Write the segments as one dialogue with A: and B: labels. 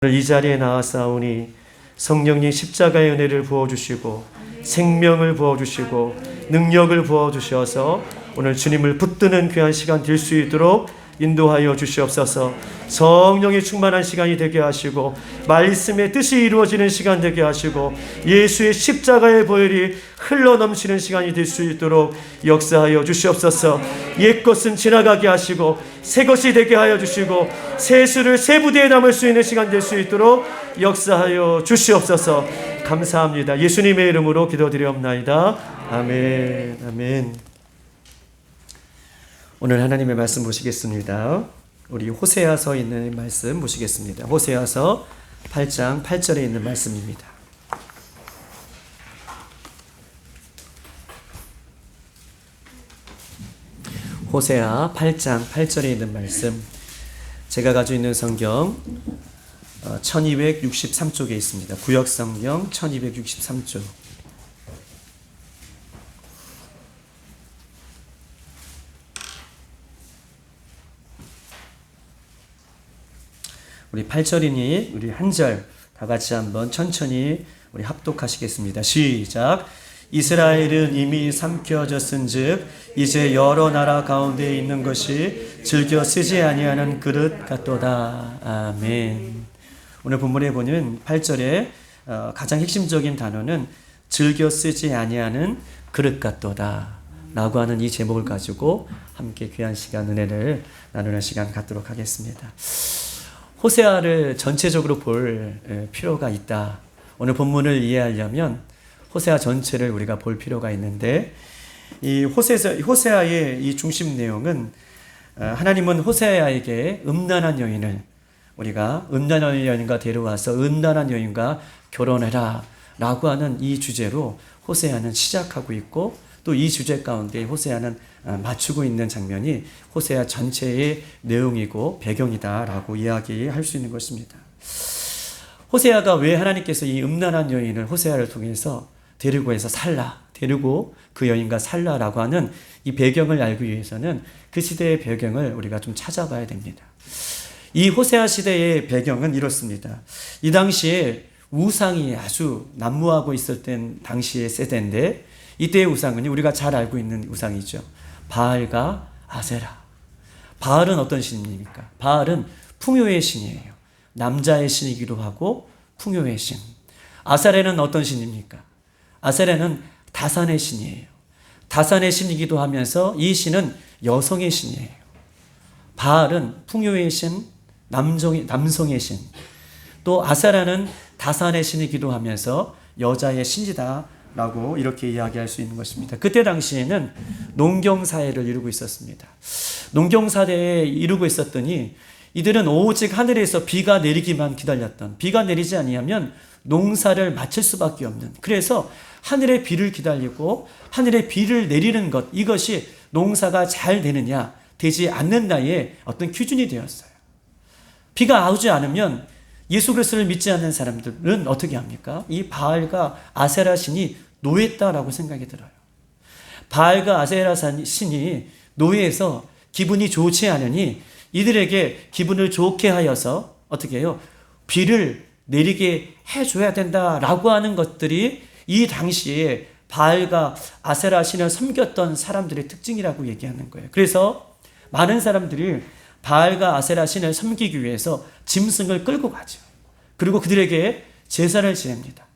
A: 오늘 이 자리에 나와싸우니 성령님 십자가의 은혜를 부어주시고 생명을 부어주시고 능력을 부어주셔서 오늘 주님을 붙드는 귀한 시간 될 수 있도록 인도하여 주시옵소서. 성령이 충만한 시간이 되게 하시고 말씀의 뜻이 이루어지는 시간 되게 하시고 예수의 십자가의 보혈이 흘러넘치는 시간이 될 수 있도록 역사하여 주시옵소서. 옛것은 지나가게 하시고 새것이 되게 하여 주시고 새수를 새 부대에 담을 수 있는 시간 될 수 있도록 역사하여 주시옵소서. 감사합니다. 예수님의 이름으로 기도드리옵나이다. 아멘. 아멘. 오늘 하나님의 말씀 보시겠습니다. 우리 호세아서 있는 말씀 보시겠습니다. 호세아서 8장 8절에 있는 말씀입니다. 호세아 8장 8절에 있는 말씀, 제가 가지고 있는 성경 1263쪽에 있습니다. 구역성경 1263쪽. 우리 8절이니 우리 한 절 다 같이 한번 천천히 우리 합독하시겠습니다. 시작. 이스라엘은 이미 삼켜졌은즉 이제 여러 나라 가운데 있는 것이 즐겨 쓰지 아니하는 그릇 같도다. 아멘. 오늘 본문에 보는 8절에 가장 핵심적인 단어는 즐겨 쓰지 아니하는 그릇 같도다 라고 하는 이 제목을 가지고 함께 귀한 시간, 은혜를 나누는 시간 갖도록 하겠습니다. 호세아를 전체적으로 볼 필요가 있다. 오늘 본문을 이해하려면 호세아 전체를 우리가 볼 필요가 있는데, 이 호세아의 이 중심 내용은 하나님은 호세아에게 음란한 여인을, 우리가 음란한 여인과 데려와서 음란한 여인과 결혼해라 라고 하는 이 주제로 호세아는 시작하고 있고, 또 이 주제 가운데 호세아는 맞추고 있는 장면이 호세아 전체의 내용이고 배경이다라고 이야기할 수 있는 것입니다. 호세아가 왜 하나님께서 이 음란한 여인을 호세아를 통해서 데리고 그 여인과 살라라고 하는 이 배경을 알기 위해서는 그 시대의 배경을 우리가 좀 찾아봐야 됩니다. 이 호세아 시대의 배경은 이렇습니다. 이 당시에 우상이 아주 난무하고 있을 땐 당시의 세대인데, 이때의 우상은 우리가 잘 알고 있는 우상이죠. 바알과 아세라. 바알은 어떤 신입니까? 바알은 풍요의 신이에요. 남자의 신이기도 하고 풍요의 신. 아세라는 어떤 신입니까? 아세라는 다산의 신이에요. 다산의 신이기도 하면서 이 신은 여성의 신이에요. 바알은 풍요의 신, 남성의 신. 또 아세라는 다산의 신이기도 하면서 여자의 신이다 라고 이렇게 이야기할 수 있는 것입니다. 그때 당시에는 농경사회를 이루고 있었습니다. 농경사회에 이루고 있었더니 이들은 오직 하늘에서 비가 내리기만 기다렸던, 비가 내리지 아니하면 농사를 마칠 수밖에 없는, 그래서 하늘의 비를 기다리고 하늘의 비를 내리는 것, 이것이 농사가 잘 되느냐 되지 않는다의 어떤 기준이 되었어요. 비가 오지 않으면 예수 그리스도를 믿지 않는 사람들은 어떻게 합니까? 이 바알과 아세라 신이 노예다라고 생각이 들어요. 바알과 아세라 신이 노예에서 기분이 좋지 않으니 이들에게 기분을 좋게 하여서 어떻게 해요? 비를 내리게 해줘야 된다라고 하는 것들이 이 당시에 바알과 아세라 신을 섬겼던 사람들의 특징이라고 얘기하는 거예요. 그래서 많은 사람들이 바알과 아세라 신을 섬기기 위해서 짐승을 끌고 가죠. 그리고 그들에게 제사를 지냅니다.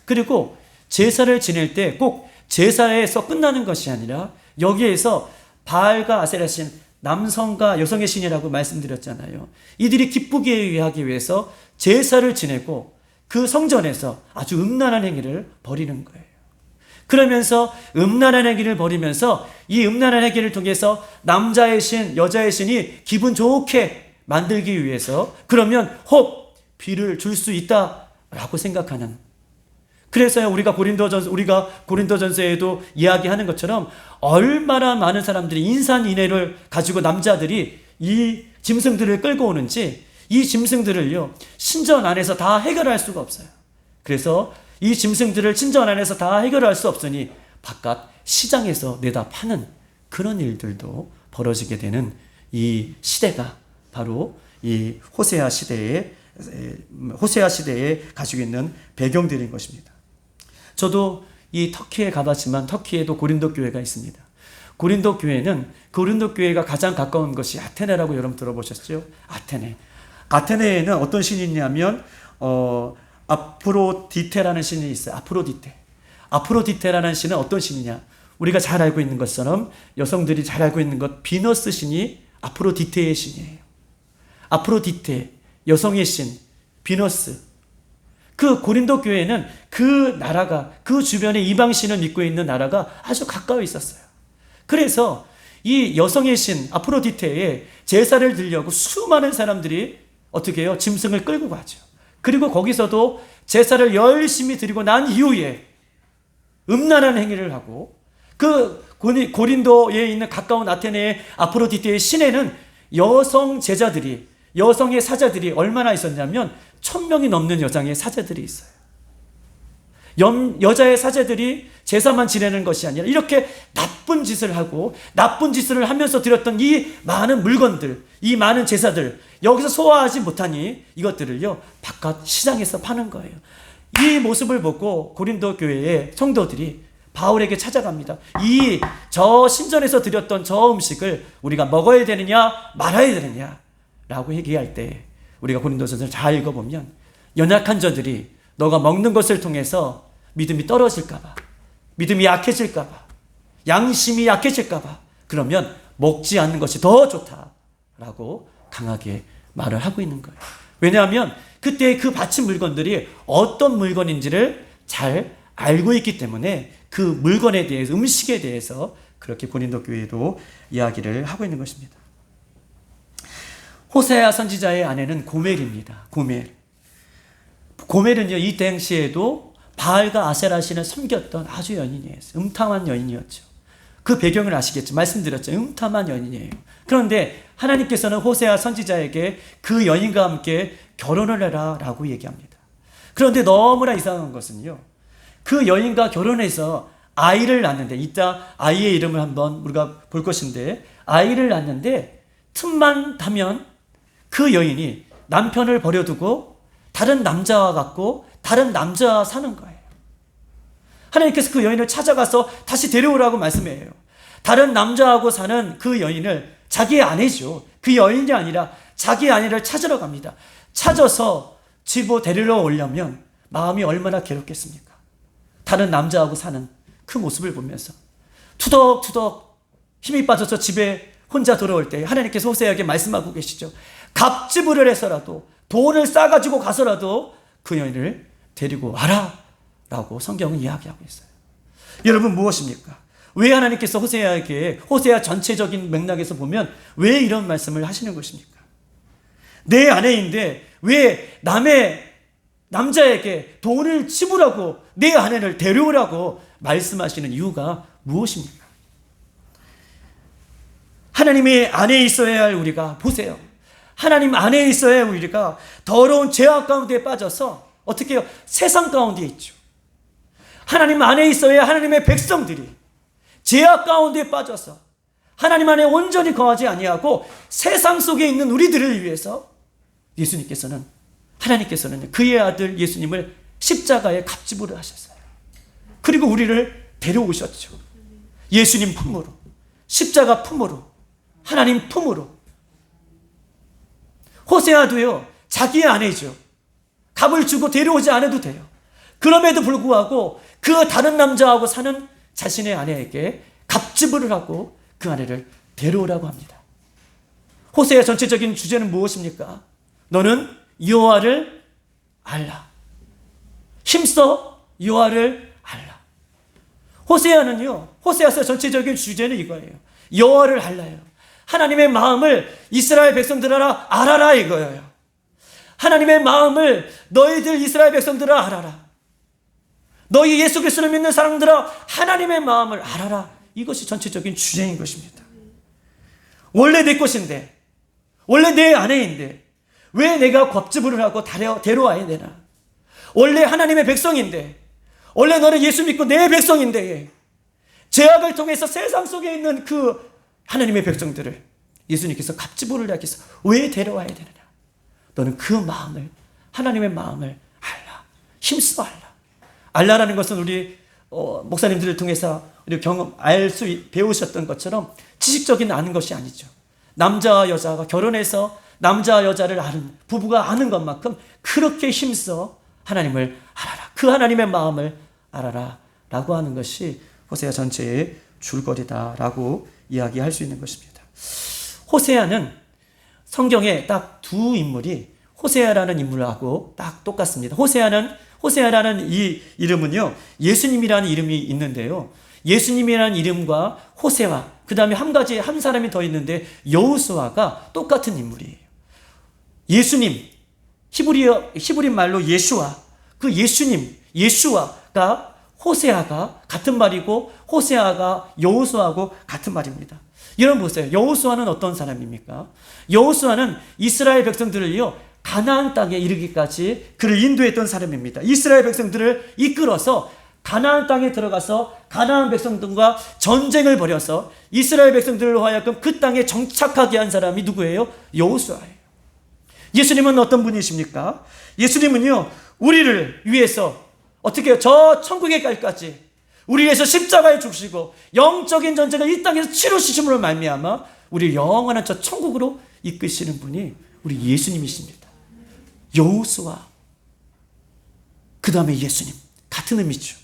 A: 그리고 제사를 지낼 때 꼭 제사에서 끝나는 것이 아니라 여기에서 바알과 아세라 신, 남성과 여성의 신이라고 말씀드렸잖아요. 이들이 기쁘게 하기 위해서 제사를 지내고 그 성전에서 아주 음란한 행위를 벌이는 거예요. 그러면서 음란한 행위를 벌이면서 이 음란한 행위를 통해서 남자의 신, 여자의 신이 기분 좋게 만들기 위해서, 그러면 혹 비를 줄 수 있다라고 생각하는, 그래서 우리가 고린도전서에도 이야기하는 것처럼 얼마나 많은 사람들이 인산인해를 가지고 남자들이 이 짐승들을 끌고 오는지, 이 짐승들을요 신전 안에서 다 해결할 수가 없어요. 그래서 이 짐승들을 신전 안에서 다 해결할 수 없으니 바깥 시장에서 내다 파는 그런 일들도 벌어지게 되는 이 시대가 바로 이 호세아 시대의 호세아 시대에 가지고 있는 배경들인 것입니다. 저도 이 터키에 가봤지만 터키에도 고린도 교회가 있습니다. 고린도 교회는 고린도 교회가 가장 가까운 것이 아테네라고 여러분 들어보셨죠? 아테네. 아테네에는 어떤 신이 있냐면 아프로디테라는 신이 있어요. 아프로디테. 아프로디테라는 신은 어떤 신이냐? 우리가 잘 알고 있는 것처럼 여성들이 잘 알고 있는 것 비너스 신이 아프로디테의 신이에요. 아프로디테, 여성의 신, 비너스. 그 고린도 교회는 그 나라가 그 주변에 이방 신을 믿고 있는 나라가 아주 가까워 있었어요. 그래서 이 여성의 신 아프로디테에 제사를 드리려고 수많은 사람들이 어떻게 해요? 짐승을 끌고 가죠. 그리고 거기서도 제사를 열심히 드리고 난 이후에 음란한 행위를 하고 그 고린도에 있는 가까운 아테네의 아프로디테의 신에는 여성 제자들이 여성의 사자들이 얼마나 있었냐면 1000명이 넘는 여성의 사자들이 있어요. 여자의 사자들이 제사만 지내는 것이 아니라 이렇게 나쁜 짓을 하고 나쁜 짓을 하면서 드렸던 이 많은 물건들, 이 많은 제사들 여기서 소화하지 못하니 이것들을요 바깥 시장에서 파는 거예요. 이 모습을 보고 고린도 교회의 성도들이 바울에게 찾아갑니다. 저 신전에서 드렸던 저 음식을 우리가 먹어야 되느냐 말아야 되느냐 라고 얘기할 때 우리가 고린도전서를 잘 읽어보면 연약한 자들이 너가 먹는 것을 통해서 믿음이 떨어질까봐, 믿음이 약해질까봐, 양심이 약해질까봐 그러면 먹지 않는 것이 더 좋다라고 강하게 말을 하고 있는 거예요. 왜냐하면 그때 그 바친 물건들이 어떤 물건인지를 잘 알고 있기 때문에 그 물건에 대해서, 음식에 대해서 그렇게 고린도 교회도 이야기를 하고 있는 것입니다. 호세아 선지자의 아내는 고멜입니다. 고멜은요 이 당시에도 바알과 아세라 신을 섬겼던 아주 여인이에요. 음탕한 여인이었죠. 그 배경을 아시겠죠? 말씀드렸죠. 음탕한 여인이에요. 그런데 하나님께서는 호세아 선지자에게 그 여인과 함께 결혼을 해라 라고 얘기합니다. 그런데 너무나 이상한 것은요, 그 여인과 결혼해서 아이를 낳는데, 이따 아이의 이름을 한번 우리가 볼 것인데, 아이를 낳는데 틈만 타면 그 여인이 남편을 버려두고 다른 남자와 같고 다른 남자와 사는 거예요. 하나님께서 그 여인을 찾아가서 다시 데려오라고 말씀해요. 다른 남자하고 사는 그 여인을 자기의 아내죠. 그 여인이 아니라 자기의 아내를 찾으러 갑니다. 찾아서 집으로 데리러 오려면 마음이 얼마나 괴롭겠습니까? 다른 남자하고 사는 그 모습을 보면서 투덕투덕 힘이 빠져서 집에 혼자 돌아올 때 하나님께서 호세아에게 말씀하고 계시죠. 갑지불을 해서라도 돈을 싸가지고 가서라도 그 여인을 데리고 와라 라고 성경은 이야기하고 있어요. 여러분 무엇입니까? 왜 하나님께서 호세아 전체적인 맥락에서 보면 왜 이런 말씀을 하시는 것입니까? 내 아내인데 왜 남의 남자에게 돈을 지불하고 내 아내를 데려오라고 말씀하시는 이유가 무엇입니까? 하나님의 안에 있어야 할 우리가, 보세요, 하나님 안에 있어야 할 우리가 더러운 죄악 가운데 빠져서 어떻게 해요? 세상 가운데 있죠. 하나님 안에 있어야 하나님의 백성들이 죄악 가운데 빠져서 하나님 안에 온전히 거하지 아니하고 세상 속에 있는 우리들을 위해서 하나님께서는 그의 아들 예수님을 십자가에 갑지불을 하셨어요. 그리고 우리를 데려오셨죠. 예수님 품으로, 십자가 품으로, 하나님 품으로. 호세아도요, 자기의 아내죠. 갑을 주고 데려오지 않아도 돼요. 그럼에도 불구하고 그 다른 남자하고 사는 자신의 아내에게 갑지불을 하고 그 아내를 데려오라고 합니다. 호세아 전체적인 주제는 무엇입니까? 너는 여호와를 알라. 힘써 여호와를 알라. 호세아서 전체적인 주제는 이거예요. 여호와를 알라요. 하나님의 마음을 이스라엘 백성들아 알아라 이거예요. 하나님의 마음을 너희들 이스라엘 백성들아 알아라. 너희 예수 그리스도를 믿는 사람들아 하나님의 마음을 알아라. 이것이 전체적인 주제인 것입니다. 원래 내 것인데, 원래 내 아내인데 왜 내가 갑지불을 하고 데려와야 되나? 원래 하나님의 백성인데, 원래 너는 예수 믿고 내 백성인데 죄악을 통해서 세상 속에 있는 그 하나님의 백성들을 예수님께서 갑지불을 하기 위해서 왜 데려와야 되느냐? 너는 그 마음을 하나님의 마음을 알라. 힘써 알라. 알라라는 것은 우리 목사님들을 통해서 우리 배우셨던 것처럼 지식적인 아는 것이 아니죠. 남자와 여자가 결혼해서 남자와 여자를 아는, 부부가 아는 것만큼 그렇게 힘써 하나님을 알아라. 그 하나님의 마음을 알아라. 라고 하는 것이 호세아 전체의 줄거리다라고 이야기할 수 있는 것입니다. 호세아는 성경에 딱 두 인물이 호세아라는 인물하고 딱 똑같습니다. 호세아라는 이 이름은요, 예수님이라는 이름이 있는데요. 예수님이라는 이름과 호세아, 그 다음에 한 사람이 더 있는데 여호수아가 똑같은 인물이에요. 예수님, 히브리 말로 예수아, 그 예수아가 호세아가 같은 말이고 호세아가 여호수아하고 같은 말입니다. 여러분 보세요. 여호수아는 어떤 사람입니까? 여호수아는 이스라엘 백성들을요, 가나안 땅에 이르기까지 그를 인도했던 사람입니다. 이스라엘 백성들을 이끌어서 가나안 땅에 들어가서 가나안 백성들과 전쟁을 벌여서 이스라엘 백성들을 하여금 그 땅에 정착하게 한 사람이 누구예요? 여호수아예요. 예수님은 어떤 분이십니까? 예수님은요, 우리를 위해서 어떻게 저 천국에 갈까지 우리 위해서 십자가에 죽으시고 영적인 전쟁을 이 땅에서 치루시심으로 말미암아 우리 영원한 저 천국으로 이끄시는 분이 우리 예수님이십니다. 여호수아, 그 다음에 예수님, 같은 의미죠.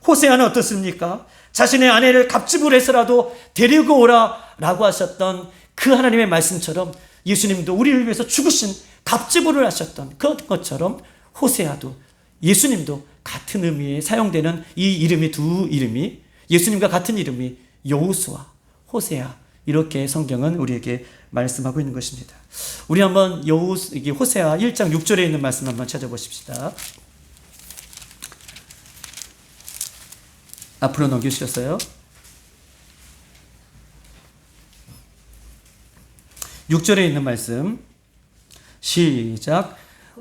A: 호세아는 어떻습니까? 자신의 아내를 갑집을 해서라도 데리고 오라 라고 하셨던 그 하나님의 말씀처럼 예수님도 우리를 위해서 죽으신 갑집을 하셨던 그것처럼 호세아도 예수님도 같은 의미에 사용되는 이 이름이, 두 이름이 예수님과 같은 이름이 여호수아, 호세아, 이렇게 성경은 우리에게 말씀하고 있는 것입니다. 우리 한번 호세아 1장 6절에 있는 말씀 한번 찾아보십시다. 앞으로 넘겨주셨어요. 6절에 있는 말씀 시작.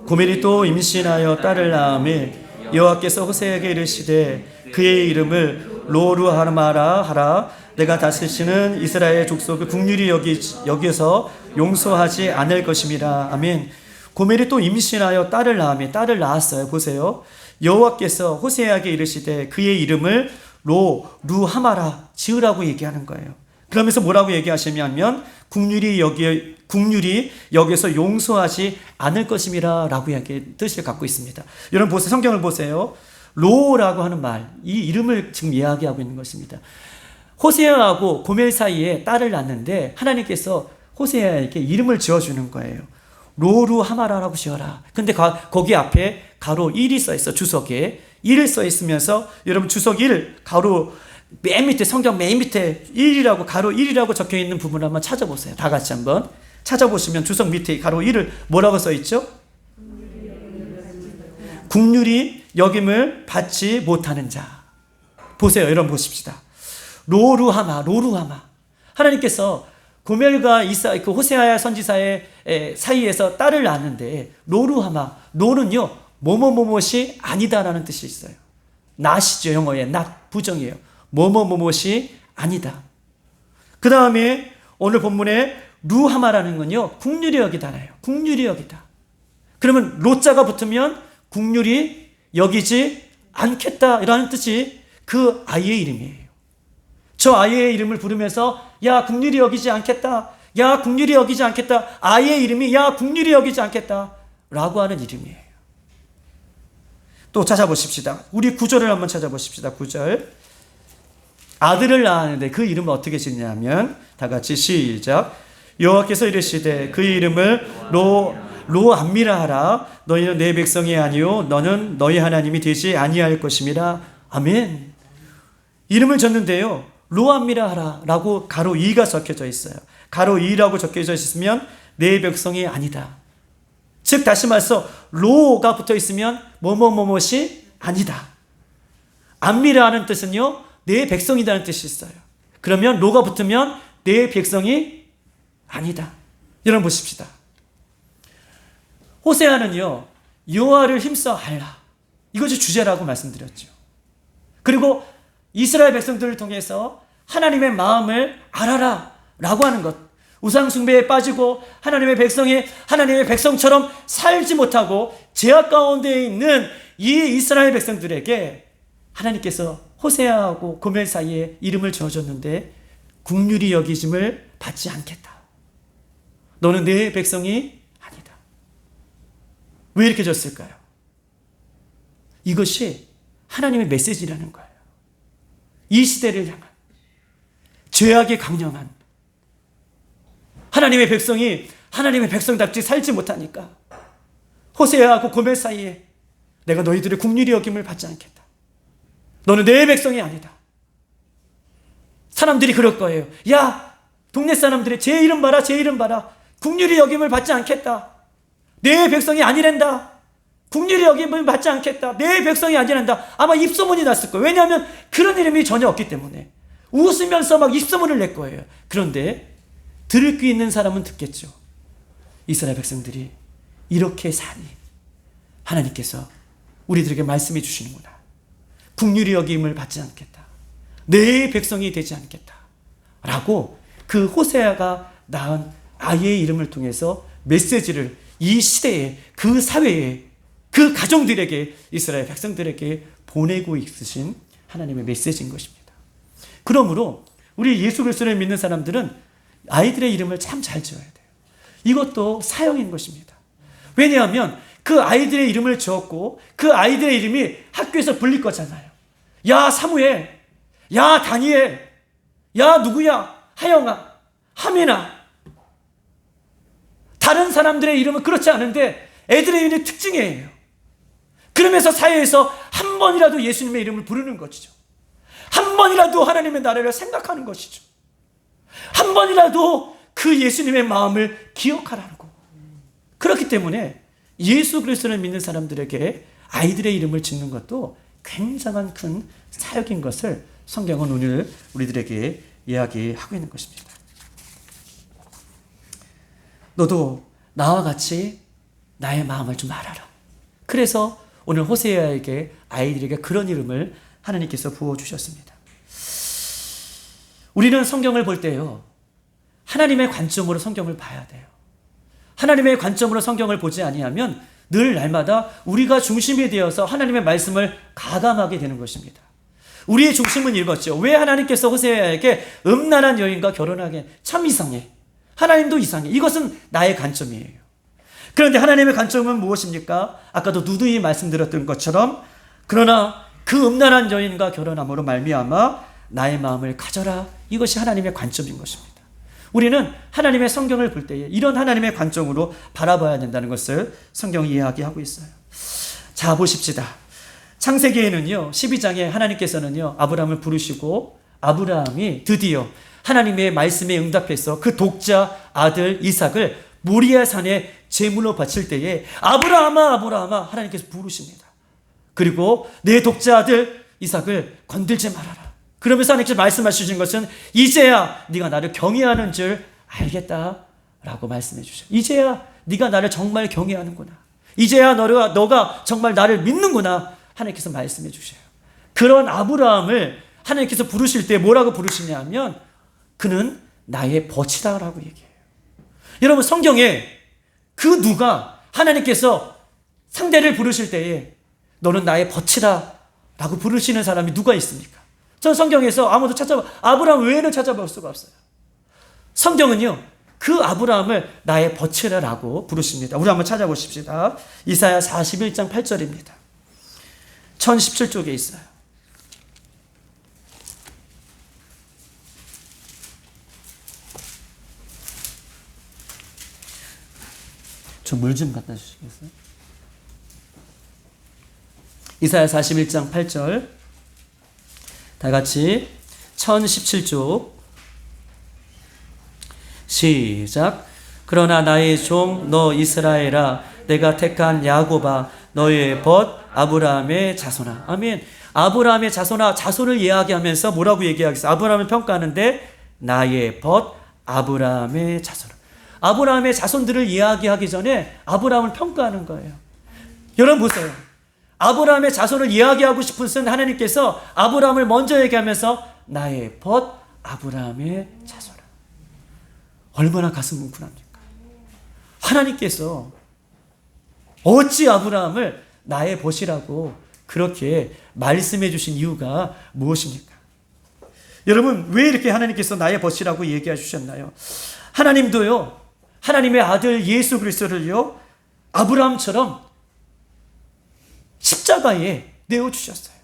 A: 고멜이 또 임신하여 딸을 낳음에 여호와께서 호세아에게 이르시되 그의 이름을 로루하마라 하라. 내가 다스리시는 이스라엘 족속을 국률이 여기서 용서하지 않을 것임이라. 아멘. 고멜이 또 임신하여 딸을 낳음에, 딸을 낳았어요. 보세요. 여호와께서 호세아에게 이르시되 그의 이름을 루하마라 지으라고 얘기하는 거예요. 그러면서 뭐라고 얘기하시냐면 국률이 여기서 용서하지 않을 것임이라 라고 뜻을 갖고 있습니다. 여러분 보세요. 성경을 보세요. 로라고 하는 말, 이 이름을 지금 이야기하고 있는 것입니다. 호세아하고 고멜 사이에 딸을 낳는데 하나님께서 호세아에게 이름을 지어주는 거예요. 로루하마라라고 지어라. 근데 거기 앞에 가로 1이 써 있어. 주석에 1을 써 있으면서 여러분 주석 1 가로 맨 밑에, 성경 맨 밑에 1이라고 가로 1이라고 적혀 있는 부분을 한번 찾아보세요. 다 같이 한번 찾아보시면 주석 밑에 가로 1을 뭐라고 써 있죠? 국률이 여김을 받지 못하는 자. 보세요. 여러분 보십시다. 로루하마. 하나님께서 고멜과 그 호세아 선지자의 사이에서 딸을 낳았는데 로루하마. 로는요, 뭐뭐뭐뭇이 아니다라는 뜻이 있어요. not이죠. 영어에 not 부정이에요. 뭐뭐뭐뭇이 아니다. 그 다음에 오늘 본문에 루하마라는 건요, 국률이 여기다라요. 국률이 여기다. 그러면 로자가 붙으면 국률이 여기지 않겠다라는 뜻이 그 아이의 이름이에요. 저 아이의 이름을 부르면서 야 국률이 여기지 않겠다. 야 국률이 여기지 않겠다. 아이의 이름이 야 국률이 여기지 않겠다 라고 하는 이름이에요. 또 찾아보십시다. 우리 9절을 한번 찾아보십시다. 9절. 아들을 낳았는데 그 이름을 어떻게 짓냐면 다 같이 시작. 여호와께서 이르시되 그 이름을 로암미라 하라. 너희는 내 백성이 아니요 너는 너희 하나님이 되지 아니할 것임이라. 아멘. 이름을 졌는데요, 로암미라 하라 라고 가로 2가 적혀져 있어요. 가로 2라고 적혀져 있으면 내 백성이 아니다. 즉 다시 말해서 로가 붙어 있으면 뭐뭐뭐뭇이 아니다. 암미라는 뜻은요, 내 백성이라는 뜻이 있어요. 그러면 로가 붙으면 내 백성이 아니다. 여러분 보십시다. 호세아는요, 여호와를 힘써 알라. 이것이 주제라고 말씀드렸죠. 그리고 이스라엘 백성들을 통해서 하나님의 마음을 알아라 라고 하는 것. 우상 숭배에 빠지고 하나님의 백성이 하나님의 백성처럼 살지 못하고 죄악 가운데 있는 이 이스라엘 백성들에게 하나님께서 호세아하고 고멜 사이에 이름을 지어줬는데 긍휼히 여기심을 받지 않겠다. 너는 내 백성이 아니다. 왜 이렇게 졌을까요? 이것이 하나님의 메시지라는 거예요. 이 시대를 향한 죄악의 강령한 하나님의 백성이 하나님의 백성답지 살지 못하니까 호세아하고 고멜 사이에 내가 너희들의 긍휼히 여김을 받지 않겠다. 너는 내 백성이 아니다. 사람들이 그럴 거예요. 야, 동네 사람들의 제 이름 봐라, 제 이름 봐라. 긍휼히 여김을 받지 않겠다. 내 백성이 아니란다. 긍휼히 여김을 받지 않겠다. 내 백성이 아니란다. 아마 입소문이 났을 거예요. 왜냐하면 그런 이름이 전혀 없기 때문에 웃으면서 막 입소문을 낼 거예요. 그런데 들을 귀 있는 사람은 듣겠죠. 이스라엘 백성들이 이렇게 사니 하나님께서 우리들에게 말씀해 주시는구나. 긍휼히 여김을 받지 않겠다. 내 백성이 되지 않겠다. 라고 그 호세아가 낳은 아이의 이름을 통해서 메시지를 이 시대에, 그 사회에, 그 가정들에게, 이스라엘 백성들에게 보내고 있으신 하나님의 메시지인 것입니다. 그러므로 우리 예수 그리스도를 믿는 사람들은 아이들의 이름을 참 잘 지어야 돼요. 이것도 사형인 것입니다. 왜냐하면 그 아이들의 이름을 지었고 그 아이들의 이름이 학교에서 불릴 거잖아요. 야 사무엘, 야 다니엘, 야 누구야, 하영아, 하민아. 다른 사람들의 이름은 그렇지 않은데 애들의 이름이 특징이에요. 그러면서 사회에서 한 번이라도 예수님의 이름을 부르는 것이죠. 한 번이라도 하나님의 나라를 생각하는 것이죠. 한 번이라도 그 예수님의 마음을 기억하라는 거. 그렇기 때문에 예수 그리스도를 믿는 사람들에게 아이들의 이름을 짓는 것도 굉장한 큰 사역인 것을 성경은 오늘 우리들에게 이야기하고 있는 것입니다. 너도 나와 같이 나의 마음을 좀 알아라. 그래서 오늘 호세아에게 아이들에게 그런 이름을 하나님께서 부어주셨습니다. 우리는 성경을 볼 때요, 하나님의 관점으로 성경을 봐야 돼요. 하나님의 관점으로 성경을 보지 아니하면 늘 날마다 우리가 중심이 되어서 하나님의 말씀을 가감하게 되는 것입니다. 우리의 중심은 이거죠. 왜 하나님께서 호세아에게 음란한 여인과 결혼하게, 참 이상해. 하나님도 이상해. 이것은 나의 관점이에요. 그런데 하나님의 관점은 무엇입니까? 아까도 누누이 말씀드렸던 것처럼, 그러나 그 음란한 여인과 결혼함으로 말미암아 나의 마음을 가져라. 이것이 하나님의 관점인 것입니다. 우리는 하나님의 성경을 볼 때에 이런 하나님의 관점으로 바라봐야 된다는 것을 성경이 이야기하고 있어요. 자, 보십시다. 창세기에는요, 12장에 하나님께서는요, 아브라함을 부르시고 아브라함이 드디어 하나님의 말씀에 응답해서 그 독자 아들 이삭을 모리아 산에 제물로 바칠 때에 아브라함아, 아브라함아 하나님께서 부르십니다. 그리고 내 독자 아들 이삭을 건들지 말아라. 그러면서 하나님께서 말씀하시는 것은 이제야 네가 나를 경외하는 줄 알겠다라고 말씀해 주셔요. 이제야 네가 나를 정말 경외하는구나. 이제야 너가 정말 나를 믿는구나. 하나님께서 말씀해 주셔요. 그런 아브라함을 하나님께서 부르실 때 뭐라고 부르시냐면 그는 나의 벗이다라고 얘기해요. 여러분, 성경에 그 누가 하나님께서 상대를 부르실 때에 너는 나의 벗이다 라고 부르시는 사람이 누가 있습니까? 전 성경에서 아무도 아브라함 외에는 찾아볼 수가 없어요. 성경은요, 그 아브라함을 나의 벗이라고 부르십니다. 우리 한번 찾아보십시다. 이사야 41장 8절입니다. 1017쪽에 있어요. 저 물 좀 갖다 주시겠어요? 이사야 41장 8절 다 같이 1017쪽 시작. 그러나 나의 종 너 이스라엘아, 내가 택한 야곱아, 너의 벗 아브라함의 자손아. 아멘. 아브라함의 자손아, 자손을 이야기하면서 뭐라고 얘기하겠어요? 아브라함을 평가하는데 나의 벗 아브라함의 자손아. 아브라함의 자손들을 이야기하기 전에 아브라함을 평가하는 거예요. 여러분 보세요. 아브라함의 자손을 이야기하고 싶으신 하나님께서 아브라함을 먼저 얘기하면서 나의 벗 아브라함의 자손아. 얼마나 가슴 뭉클합니까? 하나님께서 어찌 아브라함을 나의 벗이라고 그렇게 말씀해 주신 이유가 무엇입니까? 여러분, 왜 이렇게 하나님께서 나의 벗이라고 얘기해 주셨나요? 하나님도요, 하나님의 아들 예수 그리스도를요, 아브라함처럼 십자가에 내어주셨어요.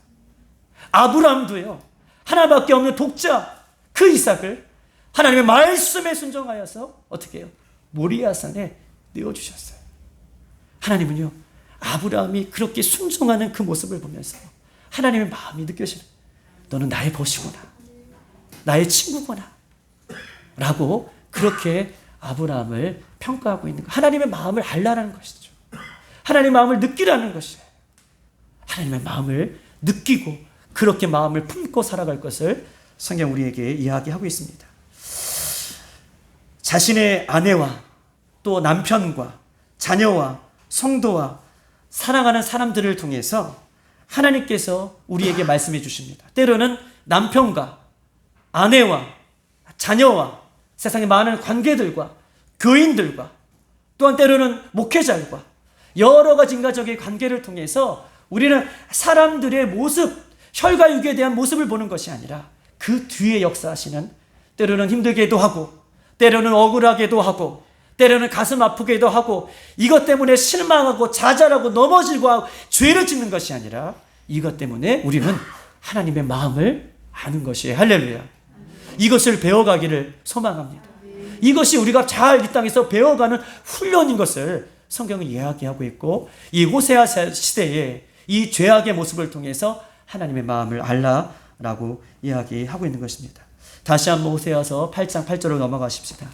A: 아브라함도요, 하나밖에 없는 독자 그 이삭을 하나님의 말씀에 순종하여서 어떻게 해요? 모리아산에 내어주셨어요. 하나님은요, 아브라함이 그렇게 순종하는 그 모습을 보면서 하나님의 마음이 느껴지는, 너는 나의 벗이구나, 나의 친구구나 라고 그렇게 아브라함을 평가하고 있는 것. 하나님의 마음을 알라는 것이죠. 하나님의 마음을 느끼라는 것이에요. 하나님의 마음을 느끼고 그렇게 마음을 품고 살아갈 것을 성경 우리에게 이야기하고 있습니다. 자신의 아내와 또 남편과 자녀와 성도와 사랑하는 사람들을 통해서 하나님께서 우리에게 말씀해 주십니다. 때로는 남편과 아내와 자녀와 세상의 많은 관계들과 교인들과 또한 때로는 목회자들과 여러 가지 인간적인 관계를 통해서 우리는 사람들의 모습, 혈과 육에 대한 모습을 보는 것이 아니라 그 뒤에 역사하시는, 때로는 힘들게도 하고 때로는 억울하게도 하고 때로는 가슴 아프게도 하고 이것 때문에 실망하고 좌절하고 넘어지고 하고 죄를 짓는 것이 아니라 이것 때문에 우리는 하나님의 마음을 아는 것이에요. 할렐루야. 이것을 배워가기를 소망합니다. 이것이 우리가 잘 이 땅에서 배워가는 훈련인 것을 성경은 이야기하고 있고, 이 호세아 시대에 이 죄악의 모습을 통해서 하나님의 마음을 알라라고 이야기하고 있는 것입니다. 다시 한번 호세아서 8장 8절로 넘어가십시다.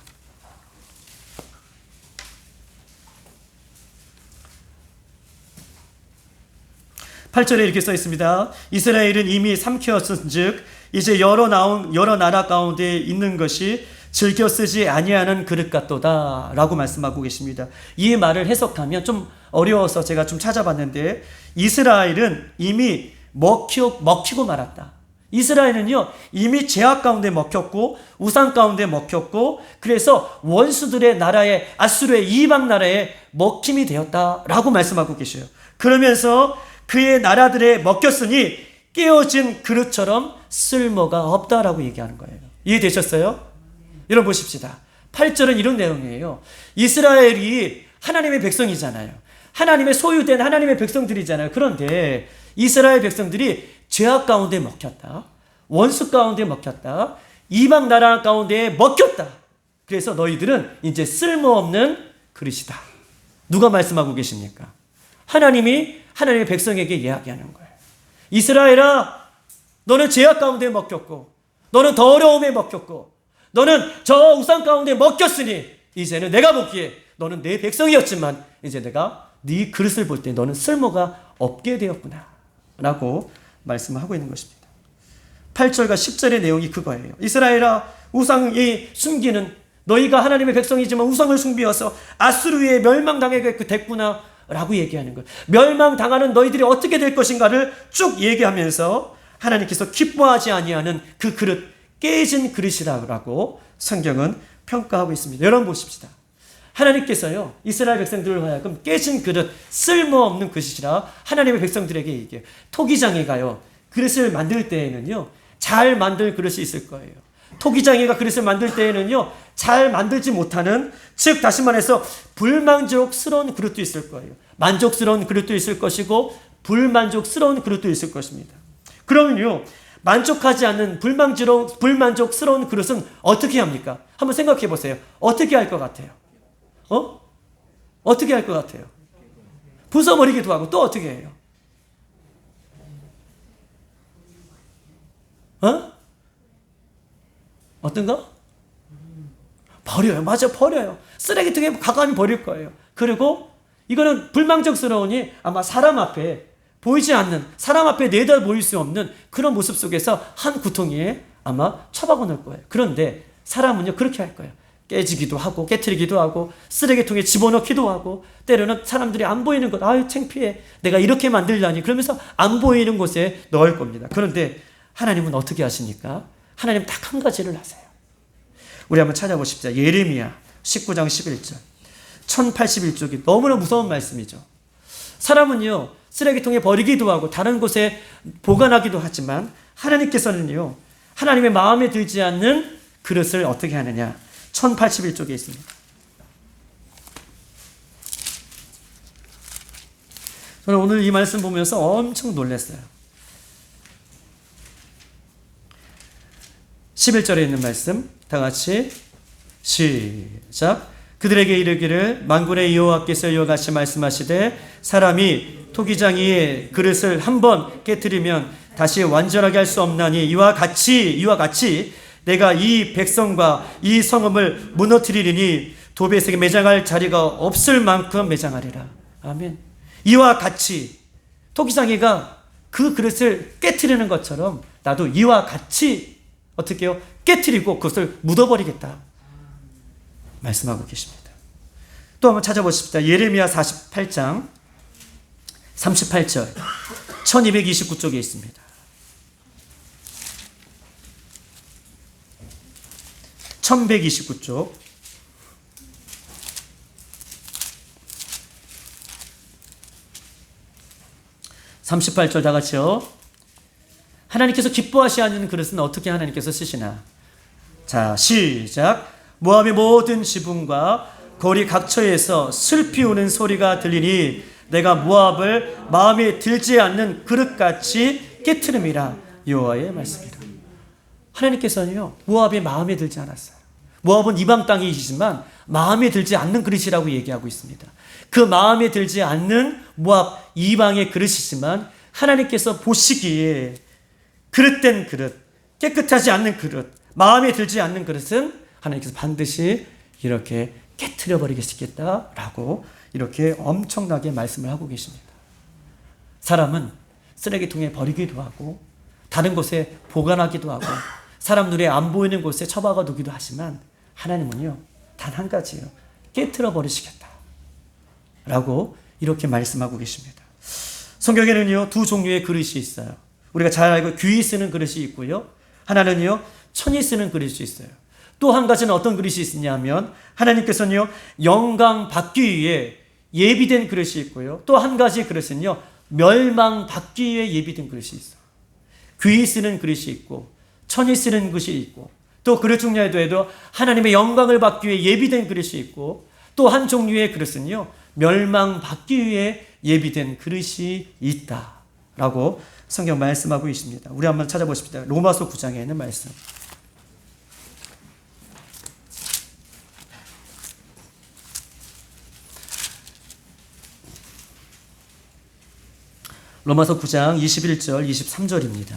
A: 8절에 이렇게 써 있습니다. 이스라엘은 이미 삼켰은즉 이제 여러 나라 가운데 있는 것이 즐겨 쓰지 아니하는 그릇 같도다 라고 말씀하고 계십니다. 이 말을 해석하면 좀 어려워서 제가 좀 찾아봤는데, 이스라엘은 이미 먹히고 말았다. 이스라엘은요, 이미 죄악 가운데 먹혔고 우상 가운데 먹혔고, 그래서 원수들의 나라에, 아수르의 이방 나라에 먹힘이 되었다라고 말씀하고 계셔요. 그러면서 그의 나라들에 먹혔으니 깨어진 그릇처럼 쓸모가 없다라고 얘기하는 거예요. 이해되셨어요? 여러분 보십시다. 8절은 이런 내용이에요. 이스라엘이 하나님의 백성이잖아요. 하나님의 소유된 하나님의 백성들이잖아요. 그런데 이스라엘 백성들이 죄악 가운데 먹혔다, 원수 가운데 먹혔다, 이방 나라 가운데 먹혔다. 그래서 너희들은 이제 쓸모없는 그릇이다. 누가 말씀하고 계십니까? 하나님이 하나님의 백성에게 이야기하는 거예요. 이스라엘아, 너는 죄악 가운데 먹혔고 너는 더러움에 먹혔고 너는 저 우상 가운데 먹혔으니 이제는 내가 보기에 너는 내 백성이었지만 이제 내가 네 그릇을 볼 때 너는 쓸모가 없게 되었구나 라고 말씀을 하고 있는 것입니다. 8절과 10절의 내용이 그거예요. 이스라엘아, 우상이 숨기는, 너희가 하나님의 백성이지만 우상을 숭배어서 아수르에 멸망당하게 됐구나 라고 얘기하는 거예요. 멸망당하는 너희들이 어떻게 될 것인가를 쭉 얘기하면서 하나님께서 기뻐하지 아니하는 그 그릇, 깨진 그릇이라고 성경은 평가하고 있습니다. 여러분 보십시다. 하나님께서요, 이스라엘 백성들을 하여금 깨진 그릇, 쓸모없는 그릇이라 하나님의 백성들에게 얘기해요. 토기장이가요, 그릇을 만들 때에는요, 잘 만들 그릇이 있을 거예요. 토기장이가 그릇을 만들 때에는요, 잘 만들지 못하는, 즉 다시 말해서 불만족스러운 그릇도 있을 거예요. 만족스러운 그릇도 있을 것이고 불만족스러운 그릇도 있을 것입니다. 그러면요, 만족하지 않는 불만족스러운 그릇은 어떻게 합니까? 한번 생각해 보세요. 어떻게 할 것 같아요? 어떻게 할 것 같아요? 부숴버리기도 하고 또 어떻게 해요? 어떤 거? 버려요. 맞아, 버려요. 쓰레기통에 가까이 버릴 거예요. 그리고 이거는 불만족스러우니 아마 사람 앞에 보이지 않는, 사람 앞에 내다 보일 수 없는 그런 모습 속에서 한 구덩이에 아마 처박아 놓을 거예요. 그런데 사람은요, 그렇게 할 거예요. 깨지기도 하고 깨트리기도 하고 쓰레기통에 집어넣기도 하고, 때로는 사람들이 안 보이는 것, 아유 창피해, 내가 이렇게 만들려니, 그러면서 안 보이는 곳에 넣을 겁니다. 그런데 하나님은 어떻게 하십니까? 하나님 딱 한 가지를 하세요. 우리 한번 찾아보십시다. 예레미야 19장 11절. 1081쪽이 너무나 무서운 말씀이죠. 사람은요, 쓰레기통에 버리기도 하고 다른 곳에 보관하기도 하지만 하나님께서는요, 하나님의 마음에 들지 않는 그릇을 어떻게 하느냐. 1081쪽에 있습니다. 저는 오늘 이 말씀 보면서 엄청 놀랐어요. 11절에 있는 말씀 다 같이 시작. 그들에게 이르기를 만군의 여호와께서 이와 같이 말씀하시되 사람이 토기장이의 그릇을 한번 깨뜨리면 다시 완전하게 할 수 없나니 이와 같이 내가 이 백성과 이 성읍을 무너뜨리리니 도배색에 매장할 자리가 없을 만큼 매장하리라. 아멘. 이와 같이 토기장이가 그 그릇을 깨뜨리는 것처럼 나도 이와 같이 어떻게 해요? 깨뜨리고 그것을 묻어버리겠다 말씀하고 계십니다. 또 한번 찾아보십시다. 예레미야 48장 38절 1229쪽에 있습니다. 1129쪽 38절 다 같이요. 하나님께서 기뻐하시 않는 그릇은 어떻게 하나님께서 쓰시나. 자, 시작. 모압의 모든 지붕과 거리 각처에서 슬피 우는 소리가 들리니 내가 모압을 마음에 들지 않는 그릇같이 깨트름이라. 여호와의 말씀이라. 하나님께서는요, 모압이 마음에 들지 않았어요. 모압은 이방 땅이시지만 마음에 들지 않는 그릇이라고 얘기하고 있습니다. 그 마음에 들지 않는 모압 이방의 그릇이지만 하나님께서 보시기에 그릇된 그릇, 깨끗하지 않는 그릇, 마음에 들지 않는 그릇은 하나님께서 반드시 이렇게 깨트려 버리겠다라고 이렇게 엄청나게 말씀을 하고 계십니다. 사람은 쓰레기통에 버리기도 하고 다른 곳에 보관하기도 하고 사람 눈에 안 보이는 곳에 처박아 두기도 하지만 하나님은요, 단 한 가지예요. 깨트려 버리시겠다 라고 이렇게 말씀하고 계십니다. 성경에는요, 두 종류의 그릇이 있어요. 우리가 잘 알고 귀히 쓰는 그릇이 있고요, 하나는요 천히 쓰는 그릇이 있어요. 또 한 가지는 어떤 그릇이 있느냐면 하나님께서는요 영광 받기 위해 예비된 그릇이 있고요, 또 한 가지 그릇은요 멸망 받기 위해 예비된 그릇이 있어요. 귀히 쓰는 그릇이 있고 천히 쓰는 그릇이 있고 또 그릇 중에도 하나님의 영광을 받기 위해 예비된 그릇이 있고 또 한 종류의 그릇은요 멸망 받기 위해 예비된 그릇이 있다라고 성경 말씀하고 있습니다. 우리 한번 찾아보십시다. 로마서 9장에 있는 말씀. 로마서 9장 21절 23절입니다.